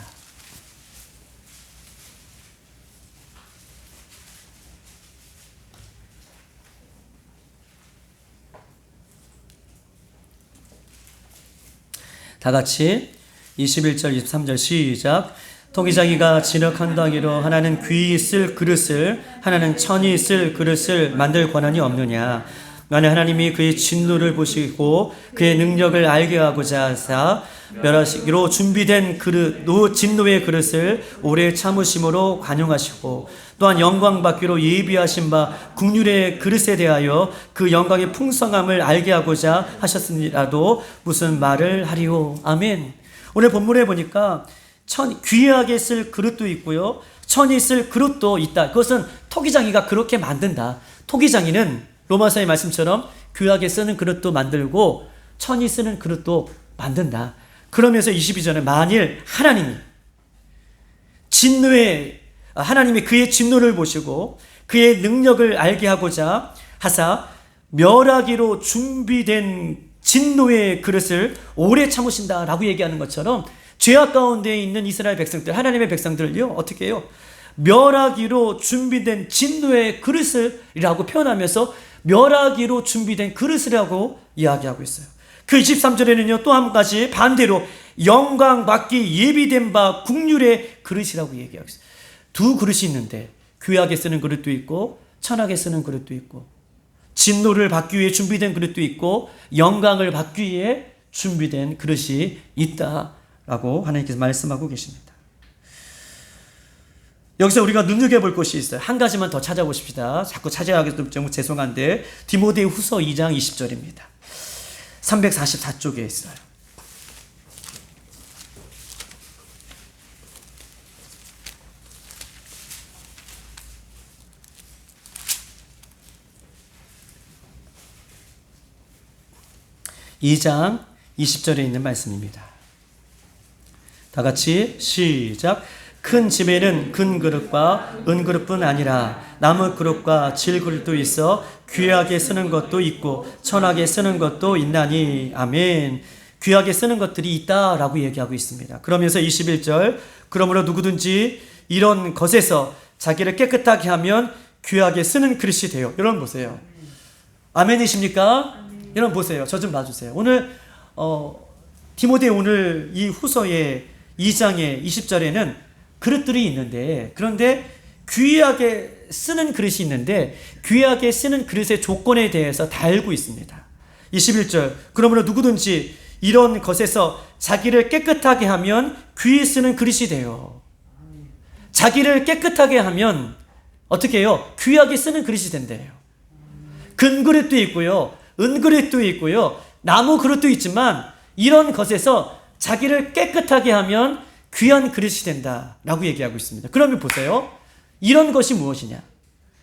A: 다 같이 21절 23절 시작. 토기장이가 진흙한덩이로 하나는 귀히 쓸 그릇을 하나는 천히 쓸 그릇을 만들 권한이 없느냐. 만일 하나님이 그의 진노를 보시고 그의 능력을 알게 하고자 하사 멸하시기로 준비된 그릇, 진노의 그릇을 오래 참으심으로 관용하시고 또한 영광 받기로 예비하신 바 국률의 그릇에 대하여 그 영광의 풍성함을 알게 하고자 하셨으니라도 무슨 말을 하리요. 아멘. 오늘 본문에 보니까 귀하게 쓸 그릇도 있고요, 천히 쓸 그릇도 있다. 그것은 토기장이가 그렇게 만든다. 토기장이는 로마서의 말씀처럼 귀하게 쓰는 그릇도 만들고 천히 쓰는 그릇도 만든다. 그러면서 22절에 만일 하나님이 하나님이 그의 진노를 보시고 그의 능력을 알게 하고자 하사 멸하기로 준비된 진노의 그릇을 오래 참으신다라고 얘기하는 것처럼 죄악 가운데 있는 이스라엘 백성들, 하나님의 백성들을요 어떻게 해요? 멸하기로 준비된 진노의 그릇이라고 표현하면서 멸하기로 준비된 그릇이라고 이야기하고 있어요. 그 23절에는요 또 한 가지 반대로 영광 받기 예비된 바 국률의 그릇이라고 얘기하고 있어요. 두 그릇이 있는데 귀하게 쓰는 그릇도 있고 천하게 쓰는 그릇도 있고 진노를 받기 위해 준비된 그릇도 있고 영광을 받기 위해 준비된 그릇이 있다라고 하나님께서 말씀하고 계십니다. 여기서 우리가 눈여겨볼 것이 있어요. 한 가지만 더 찾아보십시다. 자꾸 찾아가기 좀 죄송한데 디모데 후서 2장 20절입니다. 344쪽에 있어요. (2장 20절에) 있는 말씀입니다. 다 같이 시작. 큰 집에는 큰 그릇과 은그릇뿐 아니라 나무 그릇과 질 그릇도 있어 귀하게 쓰는 것도 있고 천하게 쓰는 것도 있나니. 아멘. 귀하게 쓰는 것들이 있다라고 얘기하고 있습니다. 그러면서 21절, 그러므로 누구든지 이런 것에서 자기를 깨끗하게 하면 귀하게 쓰는 그릇이 돼요. 여러분 보세요. 아멘이십니까? 여러분 보세요. 저 좀 봐주세요. 오늘 디모데 오늘 이 후서의 2장의 20절에는 그릇들이 있는데, 그런데 귀하게 쓰는 그릇이 있는데 귀하게 쓰는 그릇의 조건에 대해서 다 알고 있습니다. 21절, 그러므로 누구든지 이런 것에서 자기를 깨끗하게 하면 귀에 쓰는 그릇이 돼요. 자기를 깨끗하게 하면 어떻게 해요? 귀하게 쓰는 그릇이 된대요. 금그릇도 있고요, 은그릇도 있고요, 나무 그릇도 있지만 이런 것에서 자기를 깨끗하게 하면 귀한 그릇이 된다라고 얘기하고 있습니다. 그러면 보세요. 이런 것이 무엇이냐?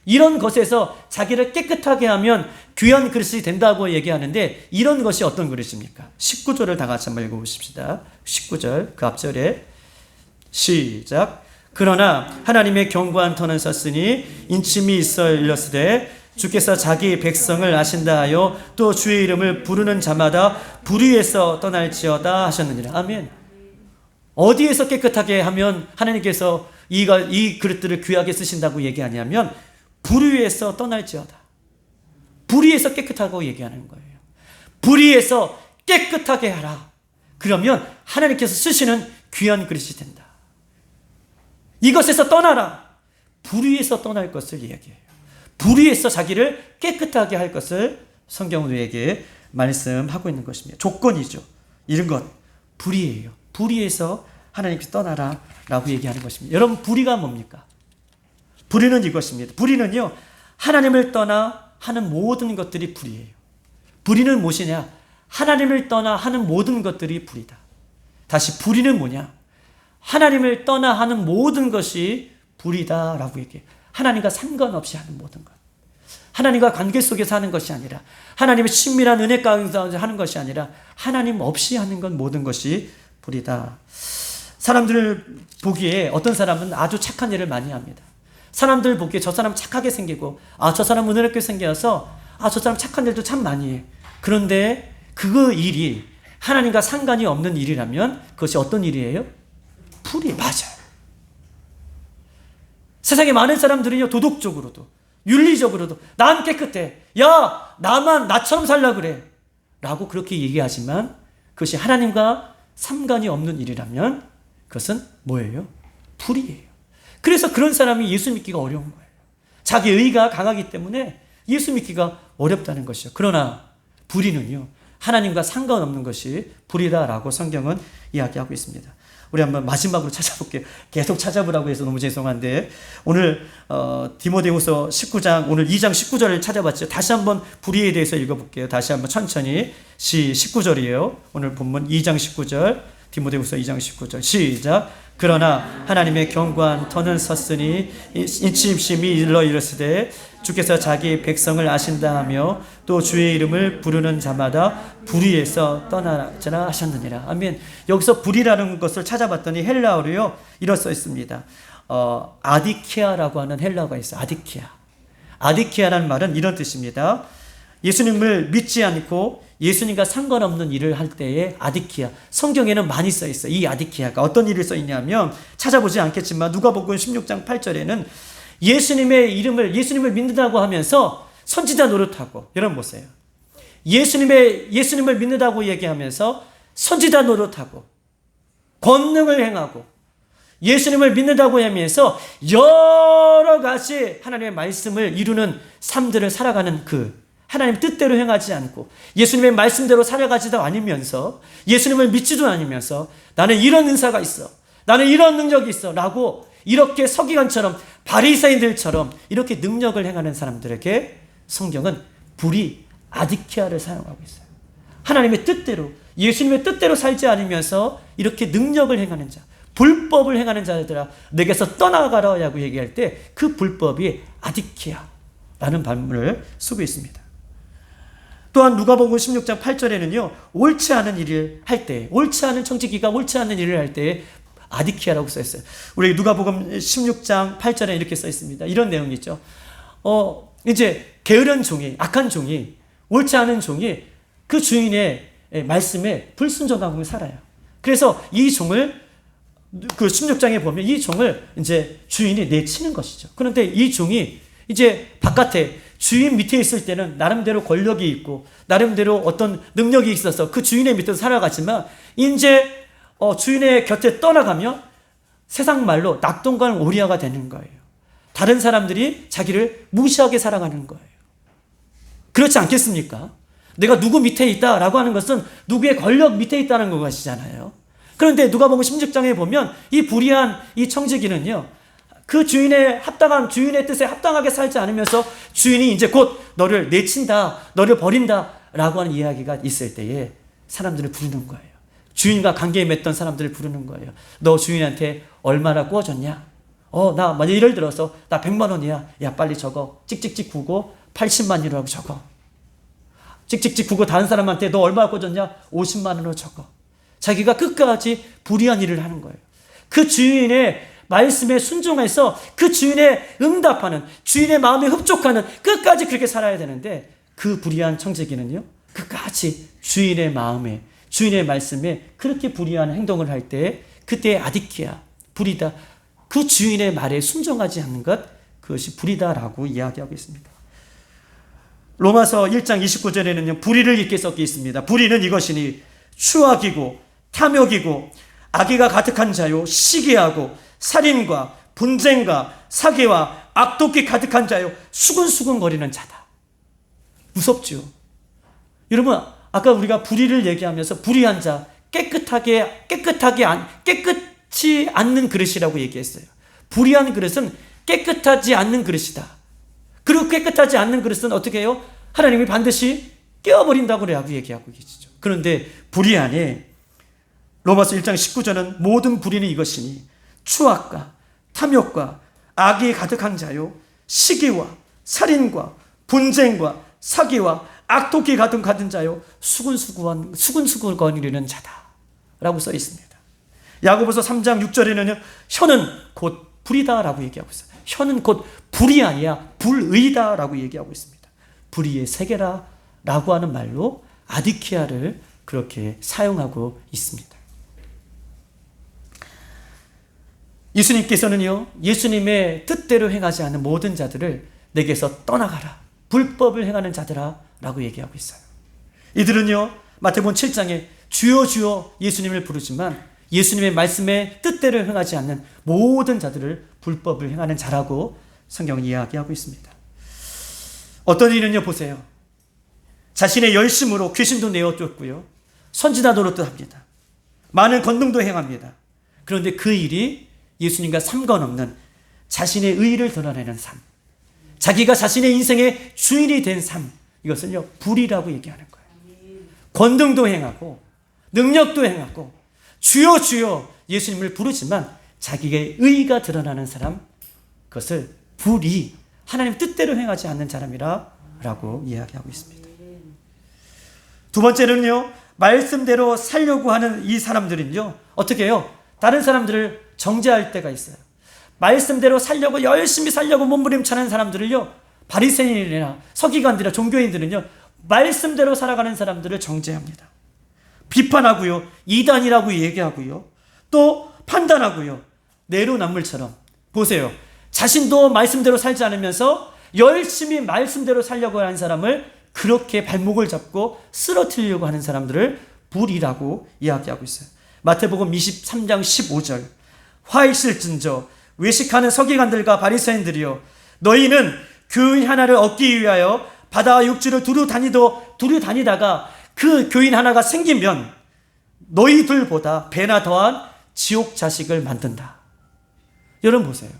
A: 이런 것에서 자기를 깨끗하게 하면 귀한 그릇이 된다고 얘기하는데, 이런 것이 어떤 그릇입니까? 19절을 다 같이 한번 읽어보십시다. 19절 그 앞절에 시작. 그러나 하나님의 견고한 터는 섰으니 인침이 있어 일렀으되 주께서 자기 백성을 아신다 하여 또 주의 이름을 부르는 자마다 불의에서 떠날지어다 하셨느니라. 아멘. 어디에서 깨끗하게 하면 하나님께서 이 그릇들을 귀하게 쓰신다고 얘기하냐면 불의에서 떠날지어다. 불의에서 깨끗하고 얘기하는 거예요. 불의에서 깨끗하게 하라. 그러면 하나님께서 쓰시는 귀한 그릇이 된다. 이것에서 떠나라. 불의에서 떠날 것을 이야기해요. 불의에서 자기를 깨끗하게 할 것을 성경은 우리에게 말씀하고 있는 것입니다. 조건이죠. 이런 것 불의예요. 불의에서 하나님께서 떠나라 라고 얘기하는 것입니다. 여러분, 불의가 뭡니까? 불의는 이것입니다. 불의는요, 하나님을 떠나 하는 모든 것들이 불의예요. 불의는 무엇이냐? 하나님을 떠나 하는 모든 것들이 불의다. 다시, 불의는 뭐냐? 하나님을 떠나 하는 모든 것이 불의다 라고 얘기해요. 하나님과 상관없이 하는 모든 것, 하나님과 관계 속에서 하는 것이 아니라, 하나님의 친밀한 은혜 가운데 하는 것이 아니라 하나님 없이 하는 건 모든 것이 불이다. 사람들 보기에 어떤 사람은 아주 착한 일을 많이 합니다. 사람들 보기에 저 사람 착하게 생기고, 저 사람 은혜롭게 생겨서 저 사람 착한 일도 참 많이 해. 그런데 그 일이 하나님과 상관이 없는 일이라면 그것이 어떤 일이에요? 불이. 맞아요. 세상에 많은 사람들은요, 도덕적으로도 윤리적으로도 난 깨끗해, 야 나만 나처럼 살라 그래 라고 그렇게 얘기하지만 그것이 하나님과 상관이 없는 일이라면 그것은 뭐예요? 불이에요. 그래서 그런 사람이 예수 믿기가 어려운 거예요. 자기 의가 강하기 때문에 예수 믿기가 어렵다는 것이죠. 그러나 불의는요, 하나님과 상관없는 것이 불이다라고 성경은 이야기하고 있습니다. 우리 한번 마지막으로 찾아볼게요. 계속 찾아보라고 해서 너무 죄송한데, 오늘 디모데후서 19장 오늘 2장 19절을 찾아봤죠. 다시 한번 불의에 대해서 읽어볼게요. 다시 한번 천천히. 19절이에요. 오늘 본문 2장 19절, 디모데후서 2장 19절 시작. 그러나 하나님의 견고한 터는 섰으니 인침심이 일러 이르시되 주께서 자기 백성을 아신다 하며 또 주의 이름을 부르는 자마다 불의에서 떠나라 하셨느니라. 아멘. 여기서 불의라는 것을 찾아봤더니 헬라어로요, 이렇게 써 있습니다. 아디키아라고 하는 헬라어가 있어요. 아디키아라는 말은 이런 뜻입니다. 예수님을 믿지 않고 예수님과 상관없는 일을 할 때에 아디키아, 성경에는 많이 써 있어요. 이 아디키아가 어떤 일을 써 있냐면, 찾아보지 않겠지만 누가복음 16장 8절에는 예수님을 믿는다고 하면서 선지자 노릇하고, 여러분 보세요. 예수님을 믿는다고 얘기하면서 선지자 노릇하고 권능을 행하고 예수님을 믿는다고 하면서 여러 가지 하나님의 말씀을 이루는 삶들을 살아가는 그 하나님 뜻대로 행하지 않고 예수님의 말씀대로 살아가지도 않으면서 예수님을 믿지도 않으면서 나는 이런 은사가 있어, 나는 이런 능력이 있어 라고 이렇게 서기관처럼 바리새인들처럼 이렇게 능력을 행하는 사람들에게 성경은 불이 아디키아를 사용하고 있어요. 하나님의 뜻대로, 예수님의 뜻대로 살지 않으면서 이렇게 능력을 행하는 자, 불법을 행하는 자들아 내게서 떠나가라라고 얘기할 때 그 불법이 아디키아라는 말문을 쓰고 있습니다. 또한 누가복음 16장 8절에는요. 옳지 않은 일을 할 때, 옳지 않은 청지기가 옳지 않은 일을 할 때 아디키아라고 써 있어요. 우리 누가복음 16장 8절에 이렇게 써 있습니다. 이런 내용이 있죠. 이제 게으른 종이, 악한 종이, 옳지 않은 종이 그 주인의 말씀에 불순종하고 살아요. 그래서 이 종을 그 16장에 보면 이 종을 이제 주인이 내치는 것이죠. 그런데 이 종이 이제 바깥에 주인 밑에 있을 때는 나름대로 권력이 있고 나름대로 어떤 능력이 있어서 그 주인의 밑에서 살아가지만 이제 주인의 곁에 떠나가면 세상 말로 낙동강 오리아가 되는 거예요. 다른 사람들이 자기를 무시하게 살아가는 거예요. 그렇지 않겠습니까? 내가 누구 밑에 있다라고 하는 것은 누구의 권력 밑에 있다는 것이잖아요. 그런데 누가복음 16장에 보면 이 불의한 이 청지기는요, 그 주인의 뜻에 합당하게 살지 않으면서 주인이 이제 곧 너를 내친다, 너를 버린다 라고 하는 이야기가 있을 때에 사람들을 부르는 거예요. 주인과 관계에 맺던 사람들을 부르는 거예요. 너 주인한테 얼마나 구워줬냐? 나 만약 예를 들어서 나 100만 원이야. 야 빨리 적어. 찍찍찍 구고 80만 원이라고 적어. 찍찍찍 구고 다른 사람한테 너 얼마나 구워줬냐? 50만 원으로 적어. 자기가 끝까지 불의한 일을 하는 거예요. 그 주인의 말씀에 순종해서 그 주인의 응답하는, 주인의 마음에 흡족하는 끝까지 그렇게 살아야 되는데 그 불의한 청지기는요, 끝까지 주인의 마음에, 주인의 말씀에 그렇게 불의한 행동을 할 때 그때 아디키아, 불이다. 그 주인의 말에 순종하지 않는 것, 그것이 불이다라고 이야기하고 있습니다. 로마서 1장 29절에는요, 불의를 있게 섞여 있습니다. 불의는 이것이니 추악이고 탐욕이고 악의가 가득한 자요, 시기하고 살인과 분쟁과 사기와 악독이 가득한 자요, 수근수근거리는 자다. 무섭죠. 여러분, 아까 우리가 불의를 얘기하면서 불의한 자, 깨끗지 않는 그릇이라고 얘기했어요. 불의한 그릇은 깨끗하지 않는 그릇이다. 그리고 깨끗하지 않는 그릇은 어떻게 해요? 하나님이 반드시 깨어버린다고 얘기하고 계시죠. 그런데 불의하니 로마서 1장 19절은 모든 불의는 이것이니 추악과 탐욕과 악이 가득한 자요, 시기와 살인과 분쟁과 사기와 악독이 가득한 자요, 수근수근거리는 자다 라고 써 있습니다. 야고보서 3장 6절에는요, 혀는 곧 불이다라고 얘기하고 있어요. 혀는 곧 불이 아니야 불의다라고 얘기하고 있습니다. 불의의 세계라 라고 하는 말로 아디키아를 그렇게 사용하고 있습니다. 예수님께서는요, 예수님의 뜻대로 행하지 않는 모든 자들을 내게서 떠나가라, 불법을 행하는 자들아 라고 얘기하고 있어요. 이들은요, 마태복음 7장에 주여 주여 예수님을 부르지만 예수님의 말씀에 뜻대로 행하지 않는 모든 자들을 불법을 행하는 자라고 성경은 이야기하고 있습니다. 어떤 이는요, 보세요. 자신의 열심으로 귀신도 내어쫓고요, 선지자 노릇도 합니다. 많은 권능도 행합니다. 그런데 그 일이 예수님과 상관없는 자신의 의의를 드러내는 삶, 자기가 자신의 인생의 주인이 된 삶, 이것은요, 불이라고 얘기하는 거예요. 권능도 행하고 능력도 행하고 주여 주여 예수님을 부르지만 자기의 의의가 드러나는 사람, 그것을 불이, 하나님 뜻대로 행하지 않는 사람이라고 이야기하고 있습니다. 두 번째는요, 말씀대로 살려고 하는 이 사람들은요, 어떻게 해요? 다른 사람들을 정죄할 때가 있어요. 말씀대로 살려고, 열심히 살려고 몸부림치는 사람들을요, 바리새인이나 서기관들이나 종교인들은요, 말씀대로 살아가는 사람들을 정죄합니다. 비판하고요, 이단이라고 얘기하고요, 또 판단하고요, 내로남불처럼. 보세요. 자신도 말씀대로 살지 않으면서 열심히 말씀대로 살려고 하는 사람을 그렇게 발목을 잡고 쓰러뜨리려고 하는 사람들을 불이라고 이야기하고 있어요. 마태복음 23장 15절. 화 있을진저 외식하는 서기관들과 바리새인들이여, 너희는 교인 하나를 얻기 위하여 바다와 육지를 두루 다니다가 그 교인 하나가 생기면 너희들보다 배나 더한 지옥 자식을 만든다. 여러분 보세요.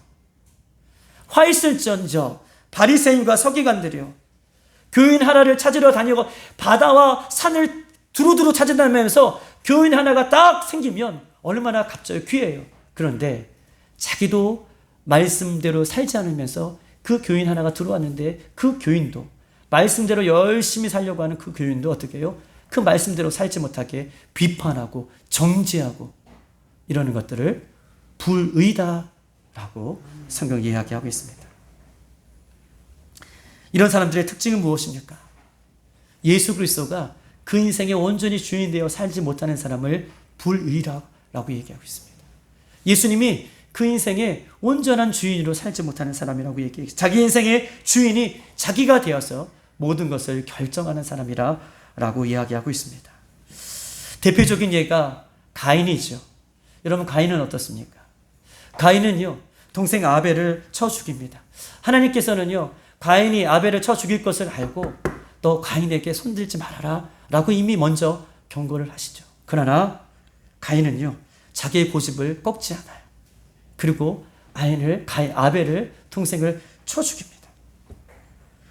A: 화 있을전저 바리새인과 서기관들이요, 교인 하나를 찾으러 다니고 바다와 산을 두루두루 찾아다니면서 교인 하나가 딱 생기면 얼마나 갑자기 귀해요. 그런데 자기도 말씀대로 살지 않으면서 그 교인 하나가 들어왔는데, 그 교인도 말씀대로 열심히 살려고 하는 그 교인도 어떻게 해요? 그 말씀대로 살지 못하게 비판하고 정죄하고 이러는 것들을 불의다라고 성경이 이야기하고 있습니다. 이런 사람들의 특징은 무엇입니까? 예수 그리스도가 그 인생에 온전히 주인 되어 살지 못하는 사람을 불의라고 얘기하고 있습니다. 예수님이 그 인생의 온전한 주인으로 살지 못하는 사람이라고 얘기해요. 자기 인생의 주인이 자기가 되어서 모든 것을 결정하는 사람이라고 이야기하고 있습니다. 대표적인 예가 가인이죠. 여러분, 가인은 어떻습니까? 가인은요, 동생 아벨을 쳐 죽입니다. 하나님께서는요, 가인이 아벨을 쳐 죽일 것을 알고 너 가인에게 손들지 말아라 라고 이미 먼저 경고를 하시죠. 그러나 가인은요, 자기의 고집을 꺾지 않아요. 그리고 아벨을, 동생을 쳐 죽입니다.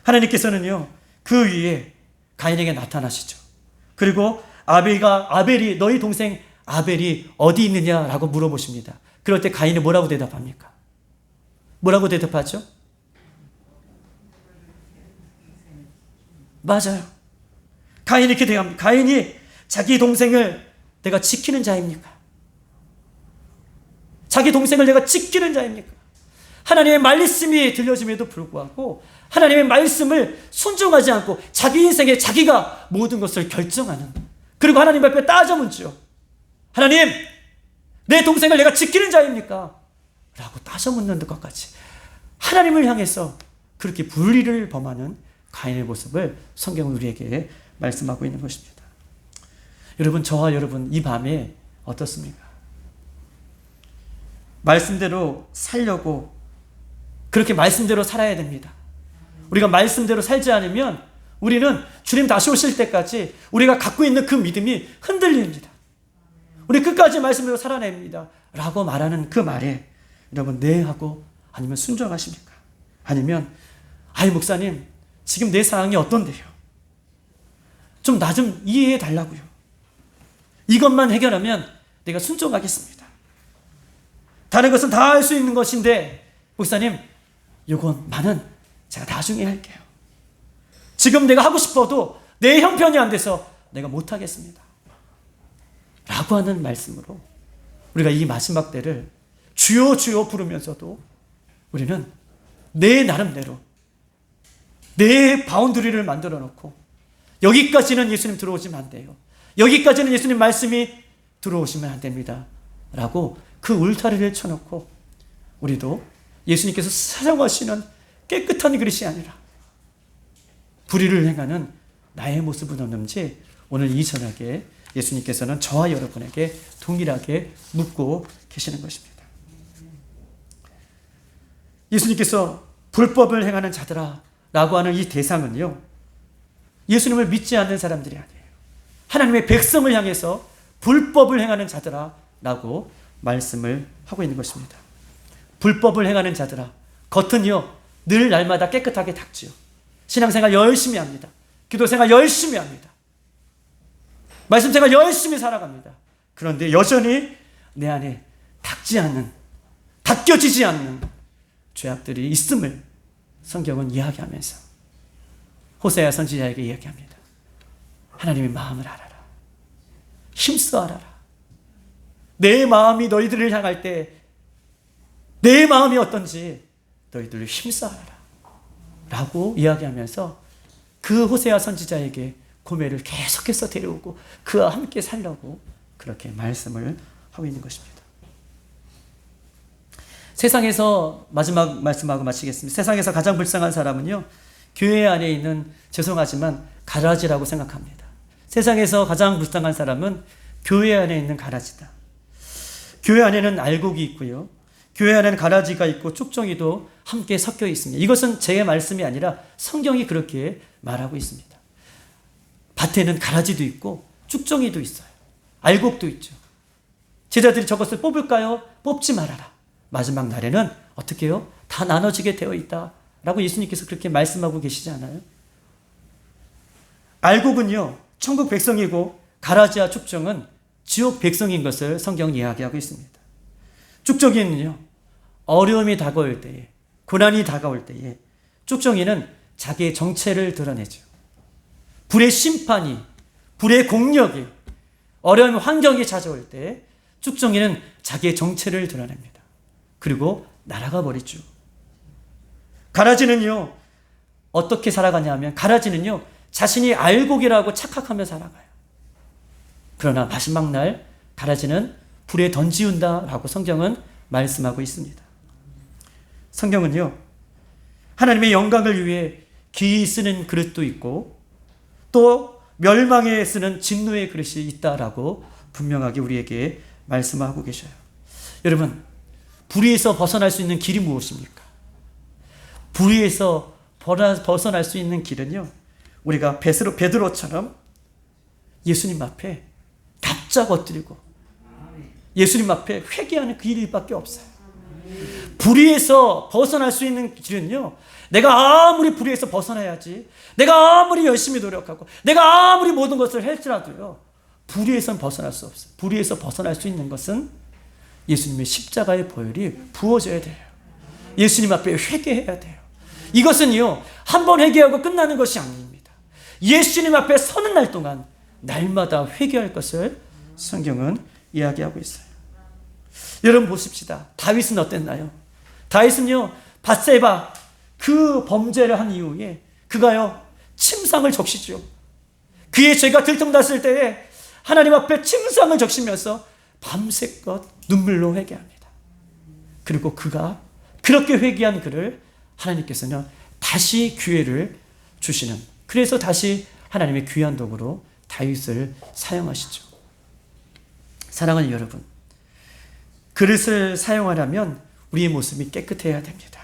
A: 하나님께서는요, 그 위에 가인에게 나타나시죠. 그리고 아벨이, 너희 동생 아벨이 어디 있느냐라고 물어보십니다. 그럴 때 가인이 뭐라고 대답합니까? 뭐라고 대답하죠? 맞아요. 가인이 이렇게 대답합니다. 가인이 자기 동생을 내가 지키는 자입니까? 자기 동생을 내가 지키는 자입니까? 하나님의 말씀이 들려짐에도 불구하고 하나님의 말씀을 순종하지 않고 자기 인생에 자기가 모든 것을 결정하는, 그리고 하나님 앞에 따져 묻죠. 하나님, 내 동생을 내가 지키는 자입니까? 라고 따져 묻는 것 같이 하나님을 향해서 그렇게 불의를 범하는 가인의 모습을 성경은 우리에게 말씀하고 있는 것입니다. 여러분, 저와 여러분 이 밤에 어떻습니까? 말씀대로 살려고 그렇게 말씀대로 살아야 됩니다. 우리가 말씀대로 살지 않으면 우리는 주님 다시 오실 때까지 우리가 갖고 있는 그 믿음이 흔들립니다. 우리 끝까지 말씀대로 살아냅니다 라고 말하는 그 말에 여러분, 네 하고 아니면 순종하십니까? 아니면 아이 목사님, 지금 내 상황이 어떤데요? 좀 나 좀 이해해 달라고요. 이것만 해결하면 내가 순종하겠습니다. 다른 것은 다 할 수 있는 것인데 목사님, 이건 나는 제가 나중에 할게요. 지금 내가 하고 싶어도 내 형편이 안 돼서 내가 못하겠습니다 라고 하는 말씀으로 우리가 이 마지막 때를 주여 주여 부르면서도 우리는 내 나름대로 내 바운더리를 만들어 놓고, 여기까지는 예수님 들어오시면 안 돼요, 여기까지는 예수님 말씀이 들어오시면 안 됩니다 라고 그 울타리를 쳐놓고 우리도 예수님께서 사용하시는 깨끗한 그릇이 아니라 불의를 행하는 나의 모습은 없는지 오늘 이 저녁에 예수님께서는 저와 여러분에게 동일하게 묻고 계시는 것입니다. 예수님께서 불법을 행하는 자들아 라고 하는 이 대상은요, 예수님을 믿지 않는 사람들이 아니에요. 하나님의 백성을 향해서 불법을 행하는 자들아 라고 말씀을 하고 있는 것입니다. 불법을 행하는 자들아, 겉은요 늘 날마다 깨끗하게 닦지요. 신앙생활 열심히 합니다. 기도생활 열심히 합니다. 말씀생활 열심히 살아갑니다. 그런데 여전히 내 안에 닦지 않는, 닦여지지 않는 죄악들이 있음을 성경은 이야기하면서 호세아 선지자에게 이야기합니다. 하나님의 마음을 알아라. 힘써 알아라. 내 마음이 너희들을 향할 때 내 마음이 어떤지 너희들을 힘써 알아라 라고 이야기하면서 그 호세아 선지자에게 고멜을 계속해서 데려오고 그와 함께 살라고 그렇게 말씀을 하고 있는 것입니다. 세상에서, 마지막 말씀하고 마치겠습니다. 세상에서 가장 불쌍한 사람은요, 교회 안에 있는, 죄송하지만 가라지라고 생각합니다. 세상에서 가장 불쌍한 사람은 교회 안에 있는 가라지다. 교회 안에는 알곡이 있고요, 교회 안에는 가라지가 있고 쭉정이도 함께 섞여 있습니다. 이것은 제 말씀이 아니라 성경이 그렇게 말하고 있습니다. 밭에는 가라지도 있고 쭉정이도 있어요. 알곡도 있죠. 제자들이 저것을 뽑을까요? 뽑지 말아라 마지막 날에는 어떻게 해요? 다 나눠지게 되어 있다라고 예수님께서 그렇게 말씀하고 계시지 않아요? 알곡은요, 천국 백성이고 가라지와 쭉정은 지옥 백성인 것을 성경은 이야기하고 있습니다. 쭉정이는요, 어려움이 다가올 때에, 고난이 다가올 때에 쭉정이는 자기의 정체를 드러내죠. 불의 심판이, 불의 공력이, 어려운 환경이 찾아올 때 쭉정이는 자기의 정체를 드러냅니다. 그리고 날아가 버리죠. 가라지는요, 어떻게 살아가냐 면 가라지는요, 자신이 알곡이라고 착각하며 살아가요. 그러나 마지막 날 가라지는 불에 던지운다라고 성경은 말씀하고 있습니다. 성경은요, 하나님의 영광을 위해 귀히 쓰는 그릇도 있고 또 멸망에 쓰는 진노의 그릇이 있다라고 분명하게 우리에게 말씀하고 계셔요. 여러분, 불의에서 벗어날 수 있는 길이 무엇입니까? 불의에서 벗어날 수 있는 길은요, 우리가 베드로처럼 예수님 앞에 납작 엎드리고 예수님 앞에 회개하는 그 일밖에 없어요. 불의에서 벗어날 수 있는 길은요, 내가 아무리 불의에서 벗어나야지, 내가 아무리 열심히 노력하고 내가 아무리 모든 것을 할지라도요, 불의에서는 벗어날 수 없어요. 불의에서 벗어날 수 있는 것은 예수님의 십자가의 보혈이 부어져야 돼요. 예수님 앞에 회개해야 돼요. 이것은요, 한 번 회개하고 끝나는 것이 아닙니다. 예수님 앞에 서는 날 동안 날마다 회개할 것을 성경은 이야기하고 있어요. 여러분 보십시다. 다윗은 어땠나요? 다윗은요, 밧세바 그 범죄를 한 이후에 그가요, 침상을 적시죠. 그의 죄가 들통났을 때에 하나님 앞에 침상을 적시면서 밤새껏 눈물로 회개합니다. 그리고 그가 그렇게 회개한 그를 하나님께서는 다시 기회를 주시는, 그래서 다시 하나님의 귀한 도구로 다윗을 사용하시죠. 사랑하는 여러분, 그릇을 사용하려면 우리의 모습이 깨끗해야 됩니다.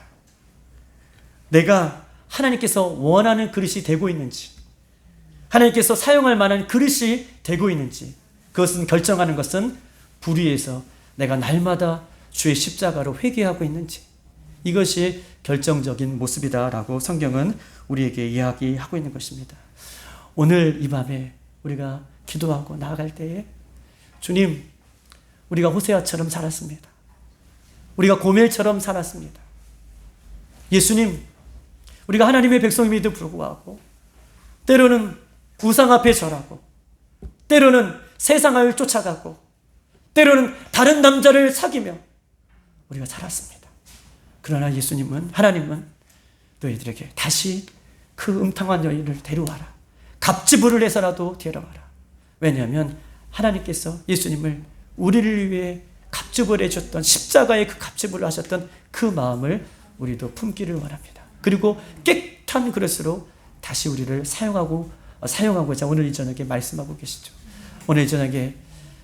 A: 내가 하나님께서 원하는 그릇이 되고 있는지, 하나님께서 사용할 만한 그릇이 되고 있는지, 그것은 결정하는 것은 불의에서 내가 날마다 주의 십자가로 회개하고 있는지, 이것이 결정적인 모습이다라고 성경은 우리에게 이야기하고 있는 것입니다. 오늘 이 밤에 우리가 기도하고 나아갈 때에, 주님, 우리가 호세아처럼 살았습니다. 우리가 고멜처럼 살았습니다. 예수님, 우리가 하나님의 백성임에도 불구하고 때로는 우상 앞에 절하고, 때로는 세상을 쫓아가고, 때로는 다른 남자를 사귀며 우리가 살았습니다. 그러나 예수님은, 하나님은 너희들에게 다시 그 음탕한 여인을 데려와라. 갑지불을 해서라도 데려와라. 왜냐하면 하나님께서 예수님을 우리를 위해 갑지불을 해줬던, 십자가의 그 갑지불을 하셨던 그 마음을 우리도 품기를 원합니다. 그리고 깨끗한 그릇으로 다시 우리를 사용하고자 오늘 이 저녁에 말씀하고 계시죠. 오늘 이 저녁에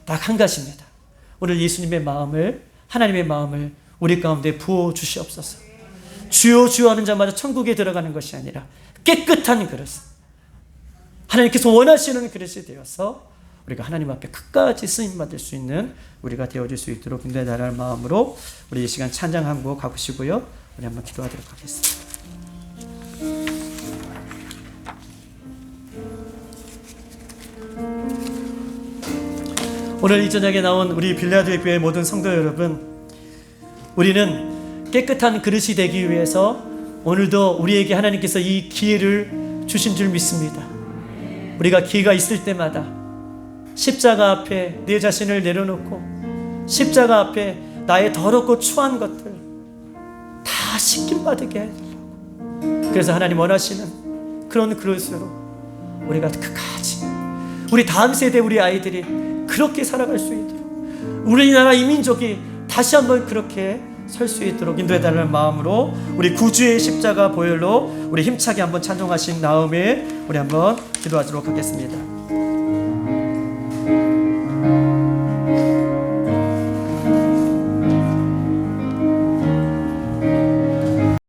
A: 딱 한 가지입니다. 오늘 예수님의 마음을, 하나님의 마음을 우리 가운데 부어 주시옵소서. 주여 주여 하는 자마다 천국에 들어가는 것이 아니라 깨끗한 그릇, 하나님께서 원하시는 그릇이 되어서 우리가 하나님 앞에 끝까지 쓰임받을 수 있는 우리가 되어질 수 있도록 인도해 달라는 마음으로 우리 이 시간 찬양 한 곡 가보시고요, 우리 한번 기도하도록 하겠습니다. 오늘 이 저녁에 나온 우리 빌라델 교회 모든 성도 여러분, 우리는 깨끗한 그릇이 되기 위해서 오늘도 우리에게 하나님께서 이 기회를 주신 줄 믿습니다. 우리가 기회가 있을 때마다 십자가 앞에 내 자신을 내려놓고 십자가 앞에 나의 더럽고 추한 것들 다 씻김받게 해달라고. 그래서 하나님 원하시는 그런 그릇으로 우리가 끝까지, 우리 다음 세대 우리 아이들이 그렇게 살아갈 수 있도록, 우리나라 이민족이 다시 한번 그렇게 설 수 있도록 인도해달라는 마음으로 우리 구주의 십자가 보혈로 우리 힘차게 한번 찬송하신 다음에 우리 한번 기도하도록 하겠습니다.